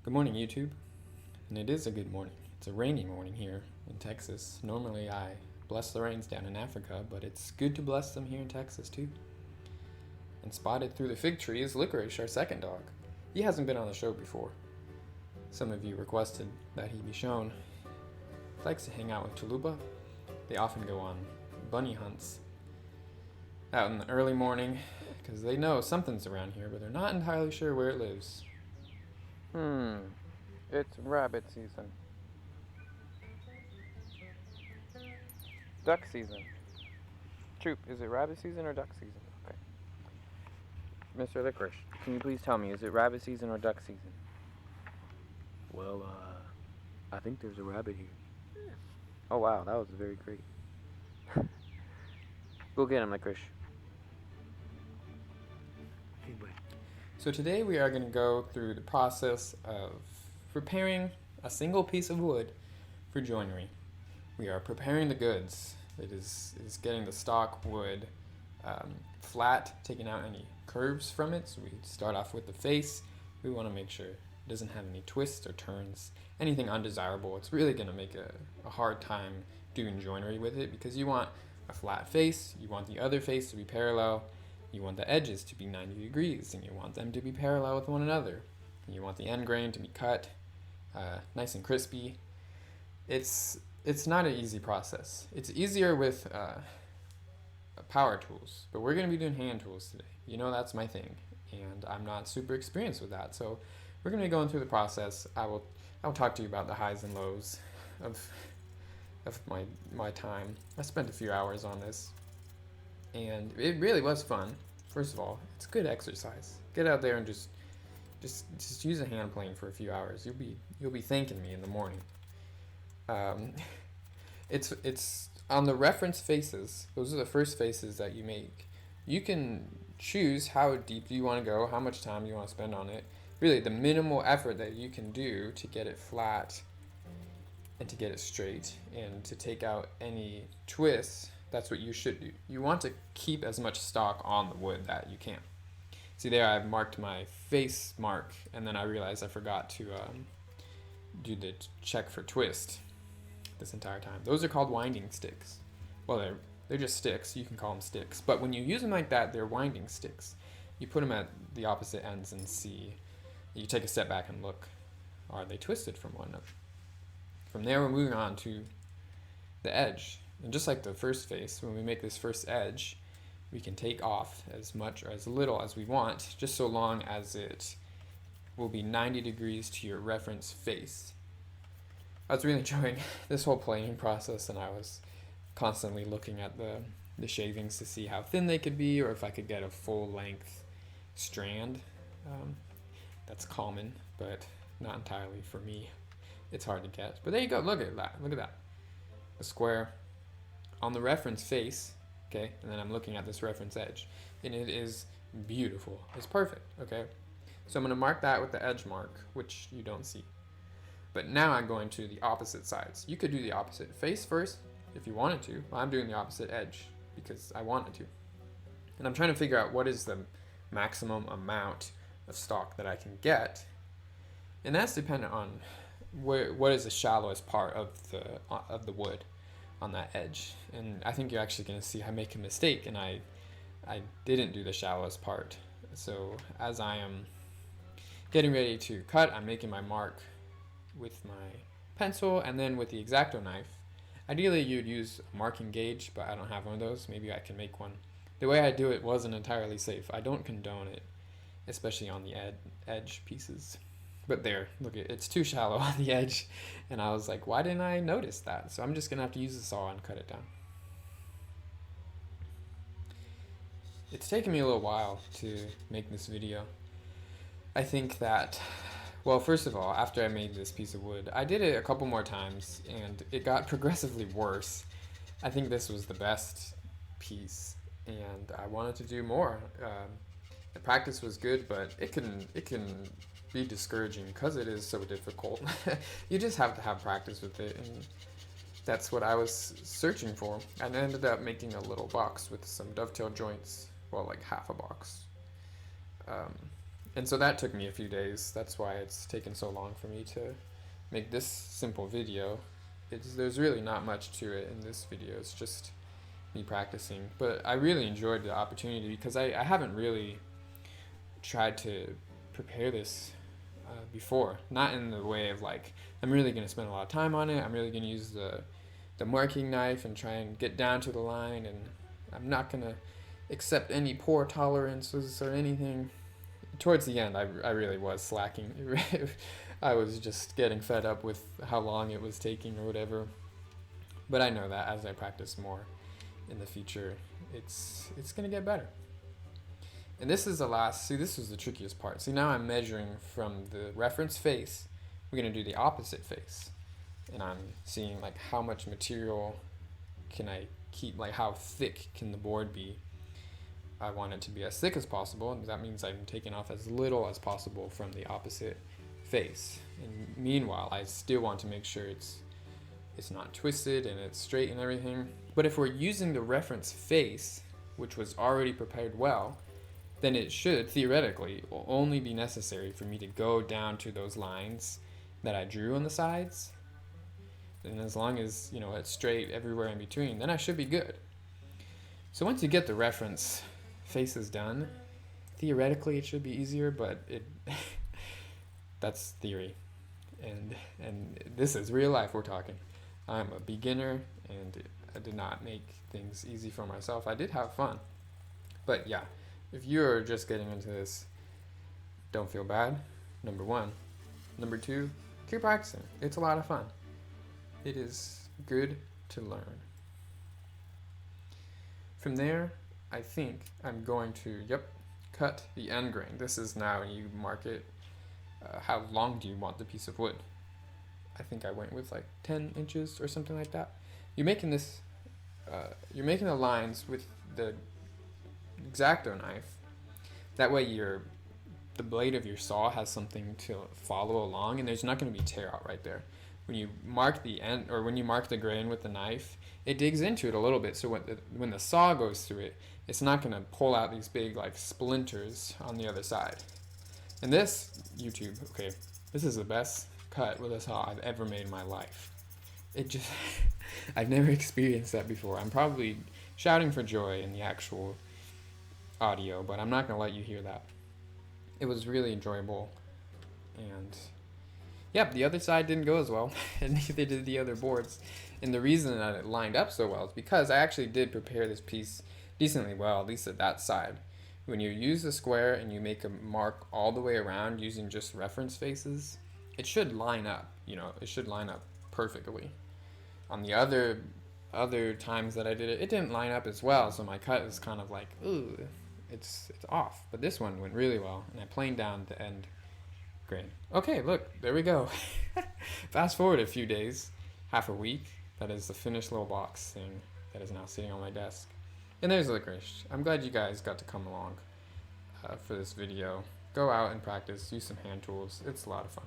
Good morning, YouTube. And it is a good morning. It's a rainy morning here in Texas. Normally I bless the rains down in Africa, but it's good to bless them here in Texas too. And spotted through the fig tree is Licorice, our second dog. He hasn't been on the show before. Some of you requested that he be shown. He likes to hang out with Chalupa. They often go on bunny hunts out in the early morning because they know something's around here, but they're not entirely sure where it lives. It's rabbit season. Duck season. Troop, is it rabbit season or duck season? Okay. Mr. Licorice, can you please tell me, is it rabbit season or duck season? Well, I think there's a rabbit here. Oh wow, that was very great. Go get him, Licorice. Anyway, So today we are going to go through the process of preparing a single piece of wood for joinery. We are preparing the goods. It is getting the stock wood flat, taking out any curves from it. So we start off with the face. We want to make sure it doesn't have any twists or turns, anything undesirable. It's really going to make a hard time doing joinery with it because you want a flat face, you want the other face to be parallel, you want the edges to be 90 degrees, and you want them to be parallel with one another. And you want the end grain to be cut nice and crispy. It's not an easy process. It's easier with power tools, but we're going to be doing hand tools today. You know that's my thing, and I'm not super experienced with that. So we're going to be going through the process. I will talk to you about the highs and lows of my time. I spent a few hours on this, and it really was fun. First of all, it's good exercise. Get out there and just use a hand plane for a few hours. You'll be thanking me in the morning. It's on the reference faces. Those are the first faces that you make. You can choose how deep you want to go, how much time you want to spend on it. Really, the minimal effort that you can do to get it flat and to get it straight and to take out any twists. That's what you should do. You want to keep as much stock on the wood that you can. See there, I've marked my face mark, and then I realized I forgot to do the check for twist this entire time. Those are called winding sticks. Well, they're just sticks. You can call them sticks. But when you use them like that, they're winding sticks. You put them at the opposite ends and see. You take a step back and look. Are they twisted from one another? From there, we're moving on to the edge. And just like the first face, when we make this first edge, we can take off as much or as little as we want, just so long as it will be 90 degrees to your reference face. I was really enjoying this whole planing process, and I was constantly looking at the shavings to see how thin they could be, or if I could get a full length strand. That's common, but not entirely for me. It's hard to get. But there you go, look at that, a square on the reference face, okay, and then I'm looking at this reference edge, and it is beautiful. It's perfect, okay? So I'm going to mark that with the edge mark, which you don't see. But now I'm going to the opposite sides. You could do the opposite face first if you wanted to. Well, I'm doing the opposite edge because I wanted to. And I'm trying to figure out what is the maximum amount of stock that I can get, and that's dependent on what is the shallowest part of the wood on that edge. And I think you're actually going to see I make a mistake, and I didn't do the shallowest part. So as I am getting ready to cut, I'm making my mark with my pencil and then with the X-Acto knife. Ideally you'd use a marking gauge, but I don't have one of those. Maybe I can make one. The way I do it wasn't entirely safe. I don't condone it, especially on the edge pieces. But there, look, it's too shallow on the edge, and I was like, why didn't I notice that? So I'm just going to have to use the saw and cut it down. It's taken me a little while to make this video. I think that, well, first of all, after I made this piece of wood, I did it a couple more times, and it got progressively worse. I think this was the best piece, and I wanted to do more. The practice was good, but it can be discouraging because it is so difficult. You just have to have practice with it, and that's what I was searching for. And I ended up making a little box with some dovetail joints, well, like half a box. And so that took me a few days. That's why it's taken so long for me to make this simple video. There's really not much to it in this video. It's just me practicing. But I really enjoyed the opportunity because I haven't really tried to prepare this before. Not in the way of like, I'm really going to spend a lot of time on it. I'm really going to use the marking knife and try and get down to the line. And I'm not going to accept any poor tolerances or anything. Towards the end, I really was slacking. I was just getting fed up with how long it was taking or whatever. But I know that as I practice more in the future, it's going to get better. And this is the last, see, this was the trickiest part. See, now I'm measuring from the reference face. We're going to do the opposite face. And I'm seeing like how much material can I keep, like how thick can the board be. I want it to be as thick as possible, and that means I'm taking off as little as possible from the opposite face. And meanwhile, I still want to make sure it's not twisted and it's straight and everything. But if we're using the reference face, which was already prepared well, then it should theoretically only be necessary for me to go down to those lines that I drew on the sides. And as long as, you know, it's straight everywhere in between, then I should be good. So once you get the reference faces done, theoretically it should be easier, but that's theory. And this is real life we're talking. I'm a beginner and I did not make things easy for myself. I did have fun. But yeah, if you're just getting into this, don't feel bad, number one. Number two, keep practicing. It's a lot of fun. It is good to learn. From there, I think I'm going to, cut the end grain. This is now, you mark it, how long do you want the piece of wood? I think I went with like 10 inches or something like that. You're making this, you're making the lines with the X-Acto knife. That way the blade of your saw has something to follow along, and there's not going to be tear out right there. When you mark the end, or when you mark the grain with the knife, it digs into it a little bit, so when the saw goes through it, it's not going to pull out these big like splinters on the other side. And this, YouTube, okay, this is the best cut with a saw I've ever made in my life. It just, I've never experienced that before. I'm probably shouting for joy in the actual audio, but I'm not going to let you hear that. It was really enjoyable, and yep, the other side didn't go as well, and neither did the other boards. And the reason that it lined up so well is because I actually did prepare this piece decently well, at least at that side. When you use the square and you make a mark all the way around using just reference faces, it should line up, it should line up perfectly. On the other times that I did it, it didn't line up as well, so my cut is kind of like, ooh, it's off. But this one went really well, and I planed down the end grain. Okay, look, there we go. Fast forward a few days, half a week, that is the finished little box thing that is now sitting on my desk. And there's Licorice. I'm glad you guys got to come along for this video. Go out and practice, use some hand tools. It's a lot of fun.